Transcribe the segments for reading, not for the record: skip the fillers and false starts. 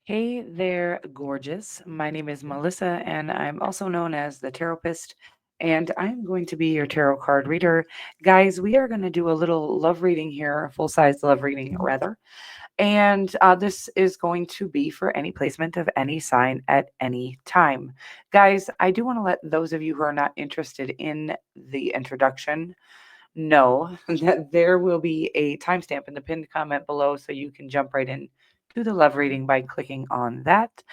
Hey there, gorgeous. My name is Melissa, and I'm also known as the Taropist. And I'm going to be your tarot card reader. Guys, we are going to do a little love reading here, a full size love reading, rather. And this is going to be for any placement of any sign at any time. Guys, I do want to let those of you who are not interested in the introduction know that there will be a timestamp in the pinned comment below so you can jump right in to the love reading by clicking on that.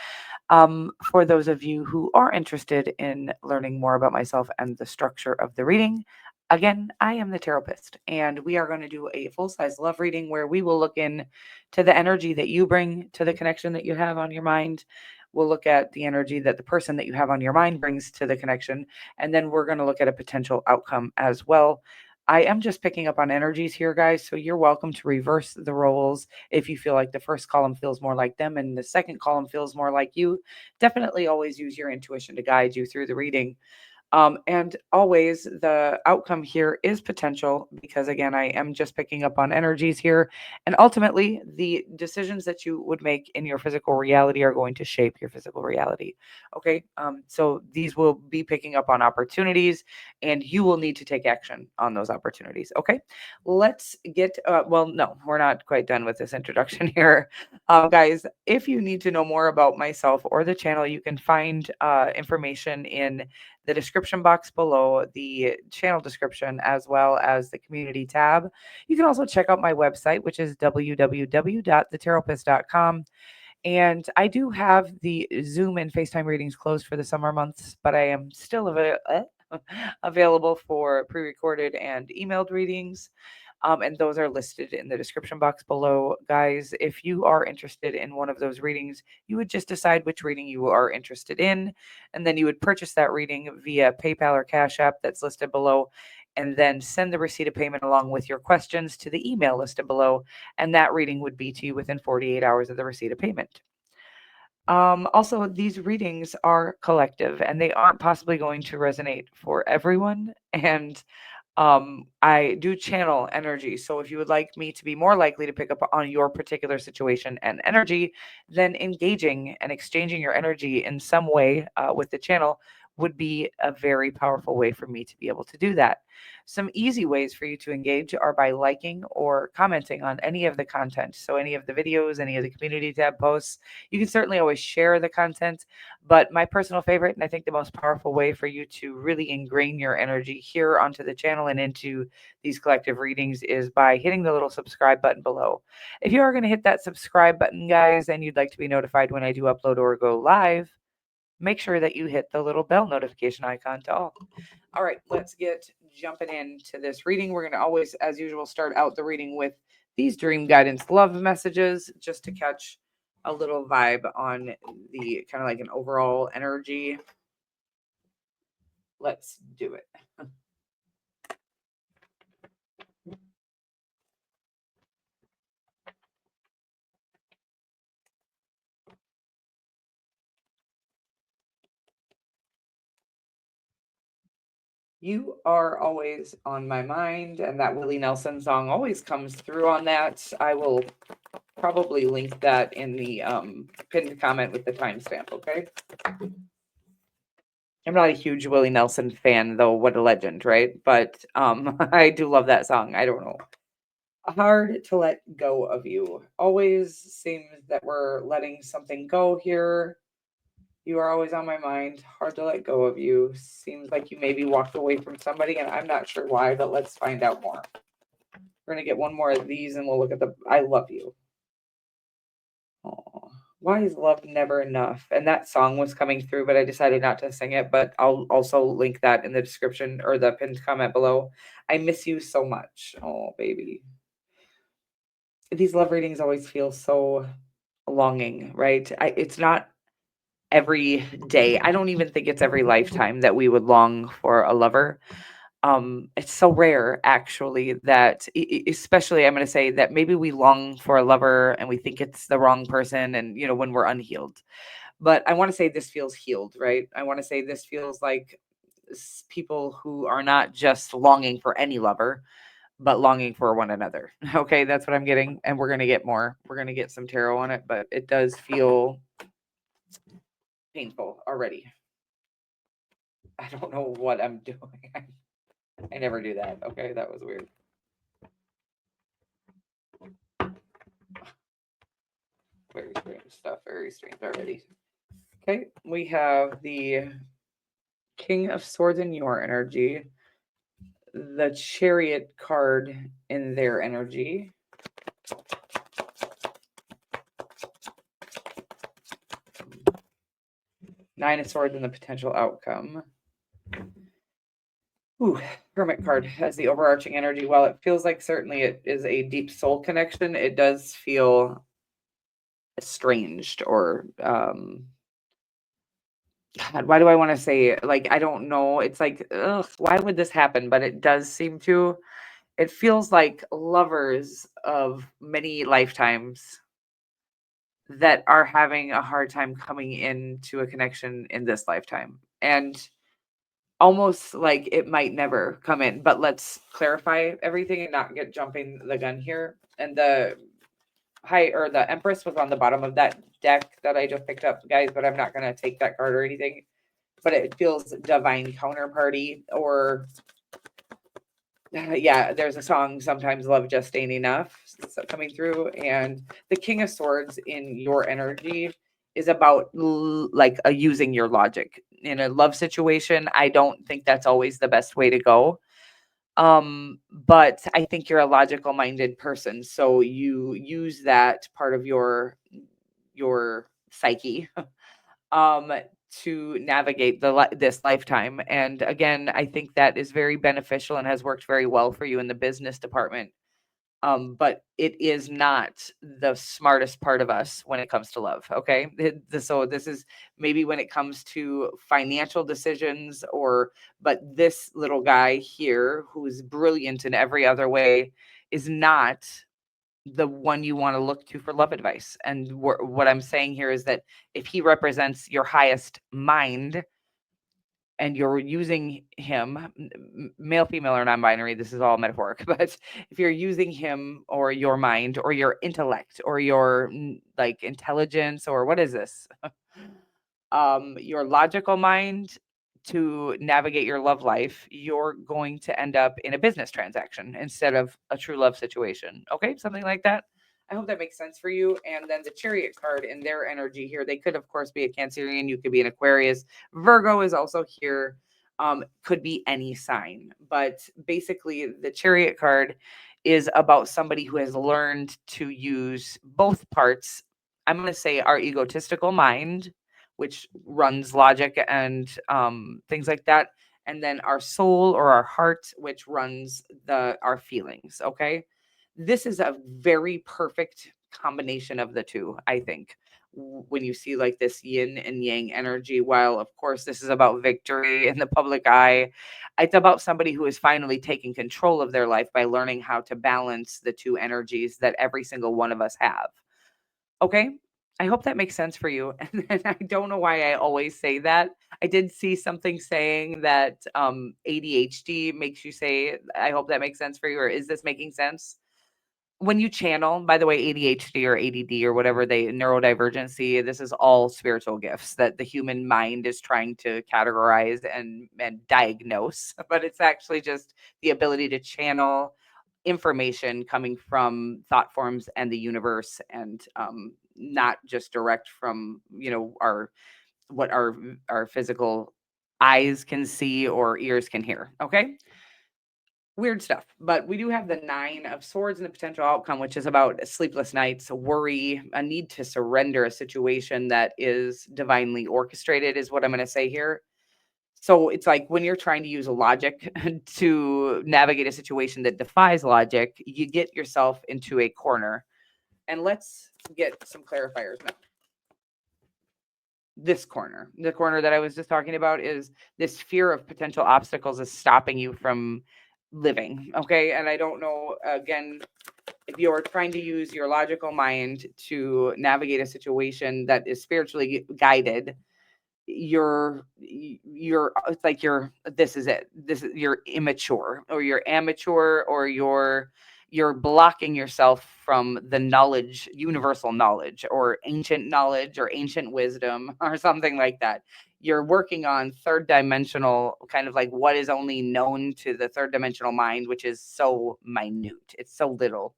For those of you who are interested in learning more about myself and the structure of the reading, again, I am the Taropist, and we are going to do a full size love reading where we will look in to the energy that you bring to the connection that you have on your mind. We'll look at the energy that the person that you have on your mind brings to the connection, and then we're going to look at a potential outcome as well. I am just picking up on energies here, guys, so you're welcome to reverse the roles if you feel like the first column feels more like them and the second column feels more like you. Definitely always use your intuition to guide you through the reading. And always the outcome here is potential because, again, I am just picking up on energies here. And ultimately, the decisions that you would make in your physical reality are going to shape your physical reality. Okay. So these will be picking up on opportunities and you will need to take action on those opportunities. Okay. Let's get, well, no, we're not quite done with this introduction here. Guys, if you need to know more about myself or the channel, you can find information in the description box below, the channel description, as well as the community tab. You can also check out my website, which is www.theterapist.com. And I do have the Zoom and FaceTime readings closed for the summer months, but I am still available for pre recorded and emailed readings. And those are listed in the description box below. Guys, if you are interested in one of those readings, you would just decide which reading you are interested in, and then you would purchase that reading via PayPal or Cash App that's listed below, and then send the receipt of payment along with your questions to the email listed below, and that reading would be to you within 48 hours of the receipt of payment. Also, these readings are collective and they aren't possibly going to resonate for everyone. And I do channel energy. So if you would like me to be more likely to pick up on your particular situation and energy, then engaging and exchanging your energy in some way with the channel would be a very powerful way for me to be able to do that. Some easy ways for you to engage are by liking or commenting on any of the content. So, any of the videos, any of the community tab posts. You can certainly always share the content, but my personal favorite, and I think the most powerful way for you to really ingrain your energy here onto the channel and into these collective readings is by hitting the little subscribe button below. If you are going to hit that subscribe button, guys, and you'd like to be notified when I do upload or go live, make sure that you hit the little bell notification icon to all. All right, let's get jumping into this reading. We're going to always, as usual, start out the reading with these dream guidance love messages just to catch a little vibe on the kind of like an overall energy. Let's do it. You are always on my mind, and that Willie Nelson song always comes through on that. I will probably link that in the pinned comment with the timestamp, okay? I'm not a huge Willie Nelson fan, though. What a legend, right? But I do love that song. I don't know. Hard to let go of you. Always seems that we're letting something go here. You are always on my mind. Hard to let go of you. Seems like you maybe walked away from somebody, and I'm not sure why, but let's find out more. We're going to get one more of these, and we'll look at the I love you. Aw. Why is love never enough? And that song was coming through, but I decided not to sing it. But I'll also link that in the description or the pinned comment below. I miss you so much. Oh, baby. These love readings always feel so longing, right? It's not every day. I don't even think it's every lifetime that we would long for a lover. It's so rare actually that especially I'm going to say that maybe we long for a lover and we think it's the wrong person and when we're unhealed. But I want to say this feels healed, right? I want to say this feels like people who are not just longing for any lover, but longing for one another. Okay, that's what I'm getting. And we're going to get more. We're going to get some tarot on it, but it does feel painful already. I don't know what I'm doing. I never do that. Okay, that was weird. Very strange stuff. Very strange already. Okay, we have the King of Swords in your energy, the Chariot card in their energy, Nine of Swords and the potential outcome. Ooh, Hermit card has the overarching energy. While it feels like certainly it is a deep soul connection, it does feel estranged or God, why do I want to say like I don't know. It's like, ugh, why would this happen? But it does seem to. It feels like lovers of many lifetimes that are having a hard time coming into a connection in this lifetime. And almost like it might never come in. But let's clarify everything and not get jumping the gun here. And the the Empress was on the bottom of that deck that I just picked up, guys, but I'm not gonna take that card or anything. But it feels divine counterparty or yeah, there's a song, Sometimes Love Just Ain't Enough, coming through. And the King of Swords in your energy is about like using your logic in a love situation. I don't think that's always the best way to go. But I think you're a logical minded person. So you use that part of your psyche um to navigate this lifetime. And again, I think that is very beneficial and has worked very well for you in the business department. But it is not the smartest part of us when it comes to love. Okay, so this is maybe when it comes to financial decisions, or but this little guy here who's brilliant in every other way is not the one you want to look to for love advice. And what I'm saying here is that if he represents your highest mind and you're using him, male, female, or non-binary, this is all metaphoric, but if you're using him or your mind or your intellect or your like intelligence, or what is this? Your logical mind to navigate your love life, you're going to end up in a business transaction instead of a true love situation. Okay, something like that. I hope that makes sense for you. And then the Chariot card in their energy here, they could, of course, be a Cancerian. You could be an Aquarius. Virgo is also here. Could be any sign. But basically, the Chariot card is about somebody who has learned to use both parts. I'm going to say our egotistical mind, which runs logic and things like that, and then our soul or our heart, which runs our feelings. Okay, this is a very perfect combination of the two, I think. When you see like this yin and yang energy, while of course this is about victory in the public eye, it's about somebody who is finally taking control of their life by learning how to balance the two energies that every single one of us have. Okay. I hope that makes sense for you. And then I don't know why I always say that. I did see something saying that ADHD makes you say, I hope that makes sense for you, or is this making sense? When you channel, by the way, ADHD or ADD or whatever neurodivergency, this is all spiritual gifts that the human mind is trying to categorize and diagnose, but it's actually just the ability to channel information coming from thought forms and the universe, and not just direct from our what our physical eyes can see or ears can hear. Okay, weird stuff. But we do have the Nine of Swords and the potential outcome, which is about sleepless nights, worry, a need to surrender a situation that is divinely orchestrated, is what I'm going to say here. So it's like when you're trying to use logic to navigate a situation that defies logic, you get yourself into a corner. And let's get some clarifiers now. This corner, the corner that I was just talking about, is this fear of potential obstacles is stopping you from living. Okay. And I don't know, again, if you're trying to use your logical mind to navigate a situation that is spiritually guided, it's like this is it. You're immature or you're amateur or you're blocking yourself from the knowledge, universal knowledge or ancient wisdom or something like that. You're working on third dimensional, kind of like what is only known to the third dimensional mind, which is so minute. It's so little.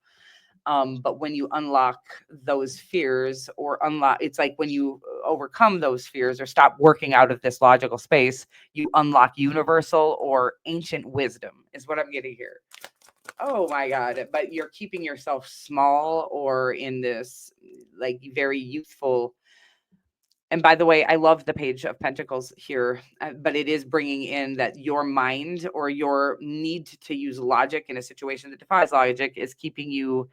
But when you unlock those fears or unlock, it's like when you overcome those fears or stop working out of this logical space, you unlock universal or ancient wisdom, is what I'm getting here. Oh my God. But you're keeping yourself small or in this like very youthful. And by the way, I love the Page of Pentacles here, but it is bringing in that your mind or your need to use logic in a situation that defies logic is keeping you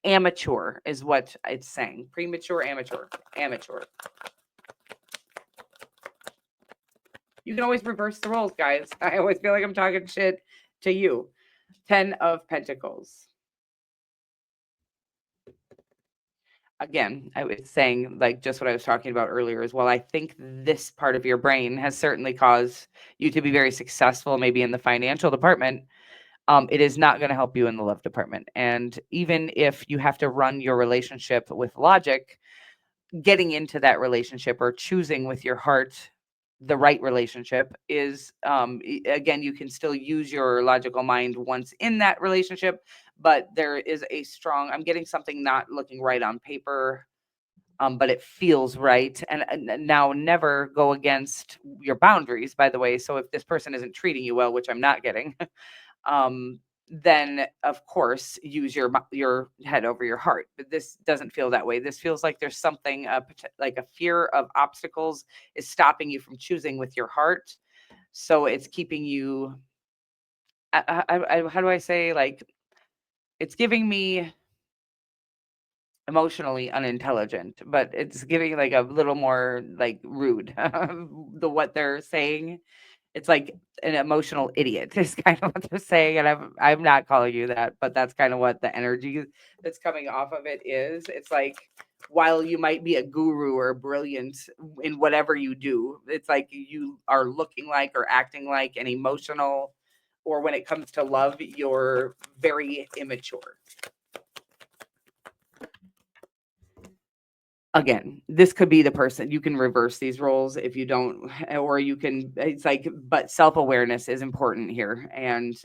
amateur, is what it's saying. Premature, amateur. You can always reverse the roles, guys. I always feel like I'm talking shit to you. 10 of Pentacles. Again, I was saying like just what I was talking about earlier as well. I think this part of your brain has certainly caused you to be very successful, maybe in the financial department. It is not going to help you in the love department. And even if you have to run your relationship with logic, getting into that relationship or choosing with your heart the right relationship is again, you can still use your logical mind once in that relationship, but there is a strong, I'm getting something not looking right on paper, but it feels right. And now never go against your boundaries, by the way. So if this person isn't treating you well, which I'm not getting, um, then of course use your head over your heart. But this doesn't feel that way. This feels like there's something like a fear of obstacles is stopping you from choosing with your heart. So it's keeping you. How do I say, like, it's giving me emotionally unintelligent, but it's giving like a little more like rude. The what they're saying, it's like an emotional idiot is kind of what they're saying, and I'm not calling you that, but that's kind of what the energy that's coming off of it is. It's like while you might be a guru or brilliant in whatever you do, it's like you are looking like or acting like an emotional, or when it comes to love, you're very immature. Again, this could be the person. You can reverse these roles if you don't, or you can, it's like, but self-awareness is important here. And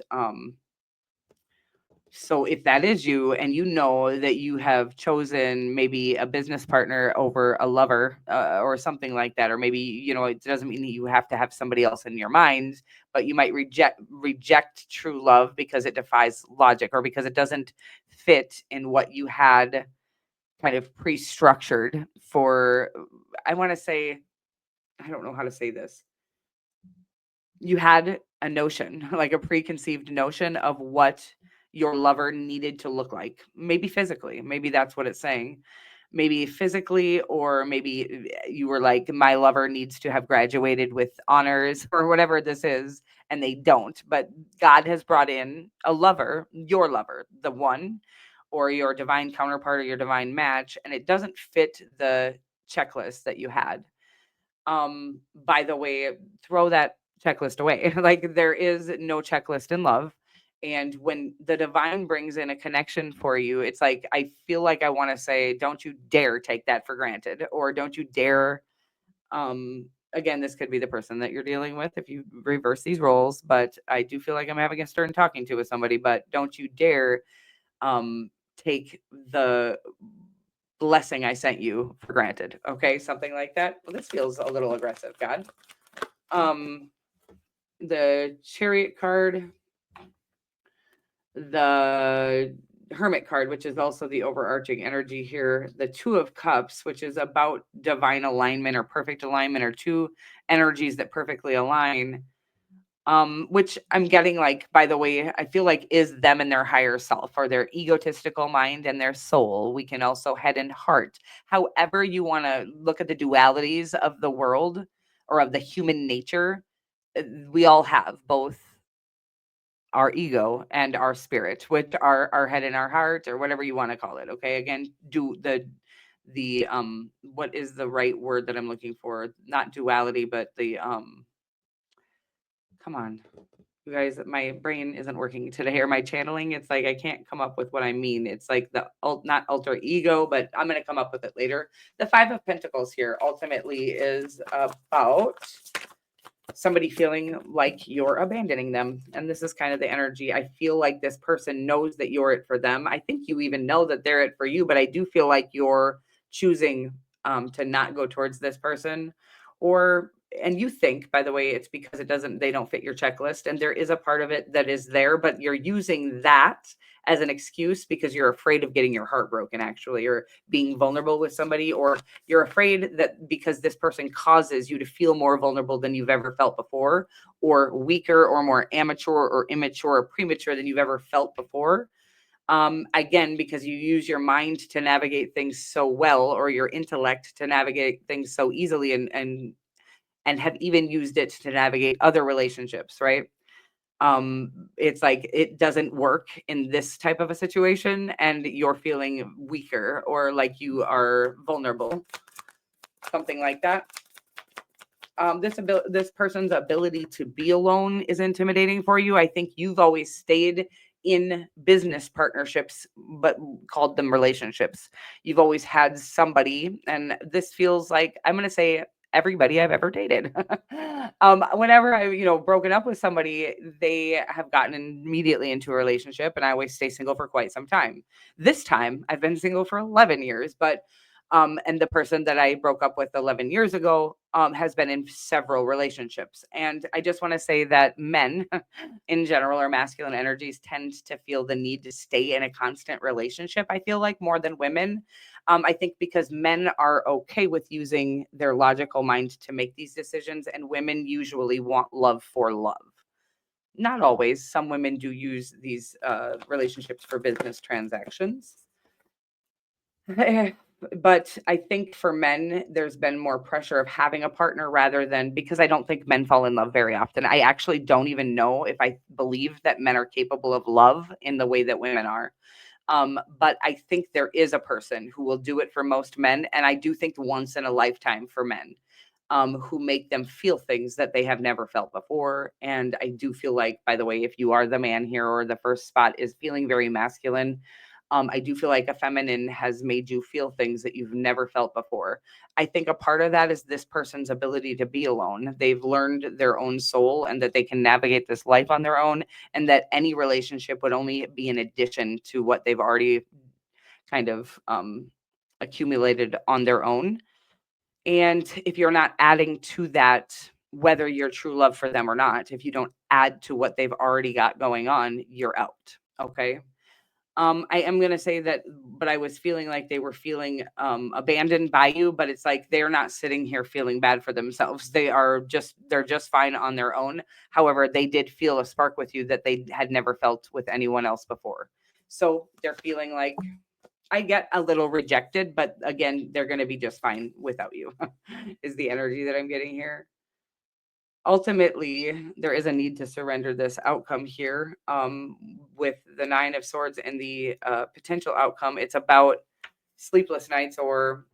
so if that is you and you know that you have chosen maybe a business partner over a lover, or something like that, or maybe, it doesn't mean that you have to have somebody else in your mind, but you might reject true love because it defies logic or because it doesn't fit in what you had kind of pre-structured for. I want to say, I don't know how to say this. You had a notion, like a preconceived notion of what your lover needed to look like. Maybe physically, maybe that's what it's saying. Maybe physically, or maybe you were like, my lover needs to have graduated with honors or whatever this is, and they don't. But God has brought in a lover, your lover, the one, or your divine counterpart or your divine match, and it doesn't fit the checklist that you had. By the way, throw that checklist away. Like, there is no checklist in love. And when the divine brings in a connection for you, it's like, I feel like I want to say, don't you dare take that for granted, or don't you dare. Again, this could be the person that you're dealing with if you reverse these roles, but I do feel like I'm having a stern talking to with somebody, but don't you dare take the blessing I sent you for granted. Okay, something like that. Well, this feels a little aggressive, God. Um, the Chariot card, the Hermit card, which is also the overarching energy here, the Two of Cups, which is about divine alignment or perfect alignment, or two energies that perfectly align. Which I'm getting, like, by the way, I feel like is them and their higher self, or their egotistical mind and their soul. We can also head and heart. However you want to look at the dualities of the world or of the human nature, we all have both our ego and our spirit, which are our head and our heart, or whatever you want to call it. Okay. Again, do what is the right word that I'm looking for? Not duality, but come on, you guys, my brain isn't working today, or my channeling. It's like I can't come up with what I mean. It's like not alter ego, but I'm going to come up with it later. The Five of Pentacles here ultimately is about somebody feeling like you're abandoning them. And this is kind of the energy. I feel like this person knows that you're it for them. I think you even know that they're it for you, but I do feel like you're choosing to not go towards this person. Or and you think, by the way, it's because they don't fit your checklist. And there is a part of it that is there, but you're using that as an excuse because you're afraid of getting your heart broken, actually, or being vulnerable with somebody, or you're afraid that because this person causes you to feel more vulnerable than you've ever felt before, or weaker, or more amateur, or immature, or premature than you've ever felt before. Again, because you use your mind to navigate things so well, or your intellect to navigate things so easily, and have even used it to navigate other relationships, right? It's like it doesn't work in this type of a situation, and you're feeling weaker, or like you are vulnerable, something like that. This person's ability to be alone is intimidating for you. I think you've always stayed in business partnerships, but called them relationships. You've always had somebody, and this feels like, I'm going to say, everybody I've ever dated. Whenever I've, broken up with somebody, they have gotten immediately into a relationship, and I always stay single for quite some time. This time I've been single for 11 years, but and the person that I broke up with 11 years ago has been in several relationships. And I just want to say that men in general, or masculine energies, tend to feel the need to stay in a constant relationship, I feel like, more than women. I think because men are okay with using their logical mind to make these decisions, and women usually want love for love. Not always. Some women do use these relationships for business transactions. But I think for men, there's been more pressure of having a partner, rather than, because I don't think men fall in love very often. I actually don't even know if I believe that men are capable of love in the way that women are. But I think there is a person who will do it for most men. And I do think once in a lifetime for men, who make them feel things that they have never felt before. And I do feel like, by the way, if you are the man here, or the first spot is feeling very masculine, I do feel like a feminine has made you feel things that you've never felt before. I think a part of that is this person's ability to be alone. They've learned their own soul, and that they can navigate this life on their own, and that any relationship would only be an addition to what they've already kind of accumulated on their own. And if you're not adding to that, whether you're true love for them or not, if you don't add to what they've already got going on, you're out. Okay. I am gonna say that, but I was feeling like they were feeling abandoned by you, but it's like they're not sitting here feeling bad for themselves. They're just fine on their own. However, they did feel a spark with you that they had never felt with anyone else before. So they're feeling like, I get a little rejected, but again, they're gonna be just fine without you, is the energy that I'm getting here. Ultimately, there is a need to surrender this outcome here, with the Nine of Swords and the potential outcome. It's about sleepless nights, or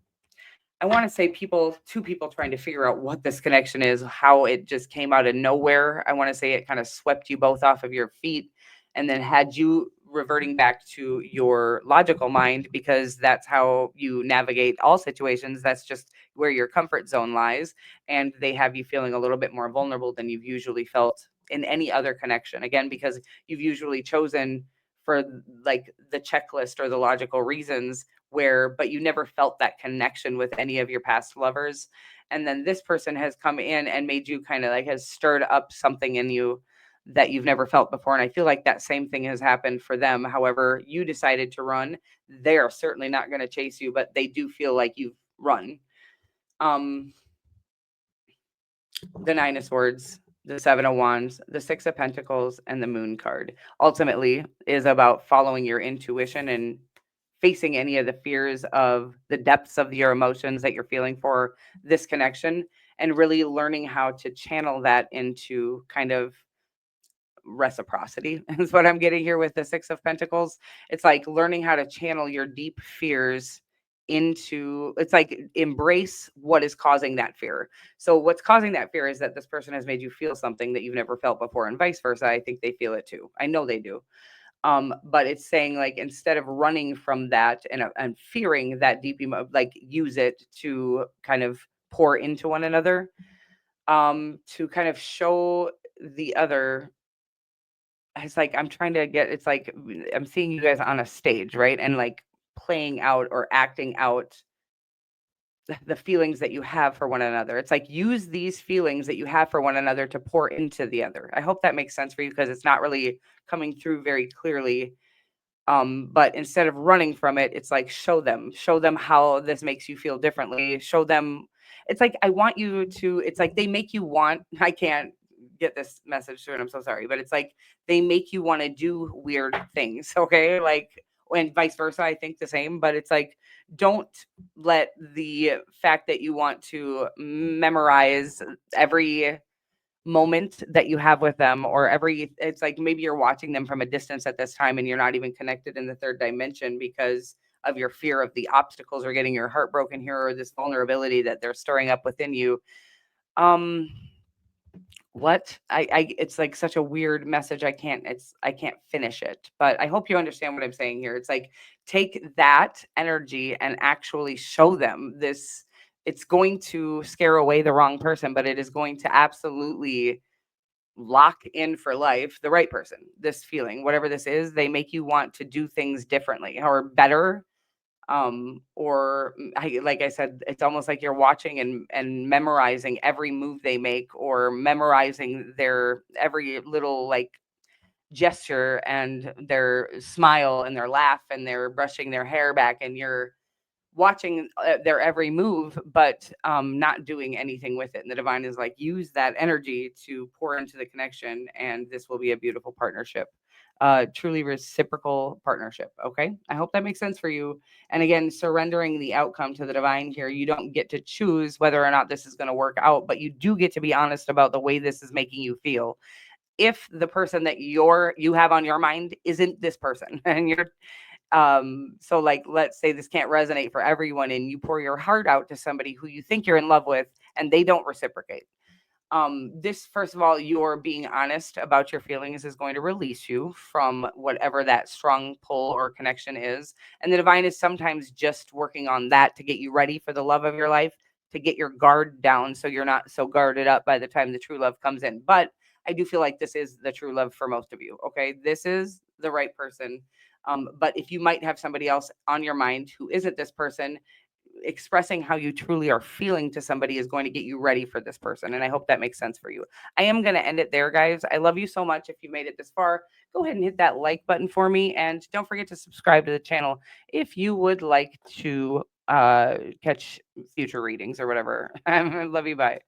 I want to say two people trying to figure out what this connection is, how it just came out of nowhere. I want to say it kind of swept you both off of your feet, and then had you reverting back to your logical mind, because that's how you navigate all situations. That's just where your comfort zone lies. And they have you feeling a little bit more vulnerable than you've usually felt in any other connection. Again, because you've usually chosen for like the checklist or the logical reasons, but you never felt that connection with any of your past lovers. And then this person has come in and made you kind of like, has stirred up something in you that you've never felt before. And I feel like that same thing has happened for them. However, you decided to run. They are certainly not going to chase you, but they do feel like you've run. Um, the Nine of Swords, the Seven of Wands, the Six of Pentacles, and the Moon card ultimately is about following your intuition and facing any of the fears of the depths of your emotions that you're feeling for this connection, and really learning how to channel that into kind of reciprocity is what I'm getting here with the Six of Pentacles. It's like learning how to channel your deep fears into it's like embrace what is causing that fear. So what's causing that fear is that this person has made you feel something that you've never felt before, and vice versa. I think they feel it too. I know they do. But it's saying like instead of running from that and fearing that deep like use it to kind of pour into one another, to kind of show the other. It's like I'm trying to get. It's like I'm seeing you guys on a stage, right, and like playing out or acting out the feelings that you have for one another. It's like use these feelings that you have for one another to pour into the other. I hope that makes sense for you because it's not really coming through very clearly. But instead of running from it, it's like show them how this makes you feel differently. Show them. It's like I want you to. It's like they make you want. I can't get this message through, and I'm so sorry, but it's like they make you want to do weird things. Okay, like and vice versa. I think the same, but it's like don't let the fact that you want to memorize every moment that you have with them or every it's like maybe you're watching them from a distance at this time and you're not even connected in the third dimension because of your fear of the obstacles or getting your heart broken here or this vulnerability that they're stirring up within you. um what I it's like such a weird message. I can't finish it, but I hope you understand what I'm saying here. It's like take that energy and actually show them this. It's going to scare away the wrong person, but it is going to absolutely lock in for life the right person. This feeling, whatever this is, they make you want to do things differently or better. Like I said, it's almost like you're watching and memorizing every move they make or memorizing their every little like gesture and their smile and their laugh and their brushing their hair back and you're watching their every move, but not doing anything with it. And the divine is like, use that energy to pour into the connection, and this will be a beautiful partnership, truly reciprocal partnership. Okay, I hope that makes sense for you. And again, surrendering the outcome to the divine here. You don't get to choose whether or not this is going to work out, but you do get to be honest about the way this is making you feel. If the person that you have on your mind isn't this person and you're so like let's say this can't resonate for everyone and you pour your heart out to somebody who you think you're in love with and they don't reciprocate. This first of all, you're being honest about your feelings is going to release you from whatever that strong pull or connection is, and the divine is sometimes just working on that to get you ready for the love of your life, to get your guard down so you're not so guarded up by the time the true love comes in. But I do feel like this is the true love for most of you. Okay, this is the right person. But if you might have somebody else on your mind who isn't this person, expressing how you truly are feeling to somebody is going to get you ready for this person. And I hope that makes sense for you. I am going to end it there, guys. I love you so much. If you made it this far, go ahead and hit that like button for me. And don't forget to subscribe to the channel if you would like to catch future readings or whatever. I love you. Bye.